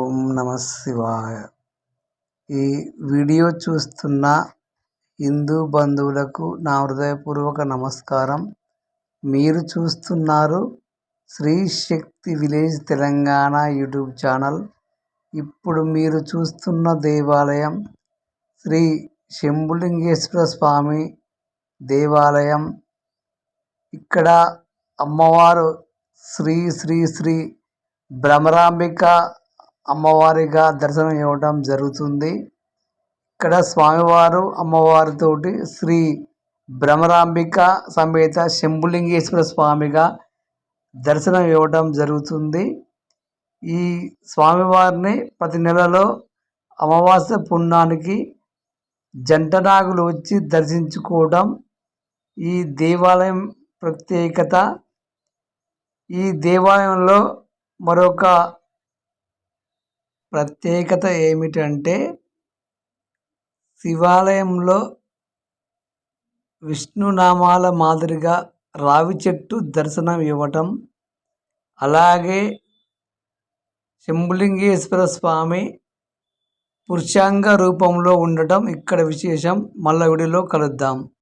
ఓం నమ శివాయ. ఈ వీడియో చూస్తున్న హిందూ బంధువులకు నా హృదయపూర్వక నమస్కారం. మీరు చూస్తున్నారు శ్రీ శక్తి విలేజ్ తెలంగాణ యూట్యూబ్ ఛానల్. ఇప్పుడు మీరు చూస్తున్న దేవాలయం శ్రీ శంభులింగేశ్వర స్వామి దేవాలయం. ఇక్కడ అమ్మవారు శ్రీ శ్రీ శ్రీ భ్రమరాంబిక అమ్మవారిగా దర్శనం ఇవ్వడం జరుగుతుంది. ఇక్కడ స్వామివారు అమ్మవారితోటి శ్రీ భ్రమరాంబిక సమేత శంభులింగేశ్వర స్వామిగా దర్శనం ఇవ్వడం జరుగుతుంది. ఈ స్వామివారిని ప్రతి నెలలో అమావాస్య పుణ్యానికి జంటనాగులు వచ్చి దర్శించుకోవడం ఈ దేవాలయం ప్రత్యేకత. ఈ దేవాలయంలో మరొక ప్రత్యేకత ఏమిటంటే, శివాలయంలో విష్ణునామాల మాదిరిగా రావి చెట్టు దర్శనం ఇవ్వటం, అలాగే శంభులింగేశ్వర స్వామి పురుషాంగ రూపంలో ఉండటం ఇక్కడ విశేషం. మళ్ళా వీడియోలో కలుద్దాం.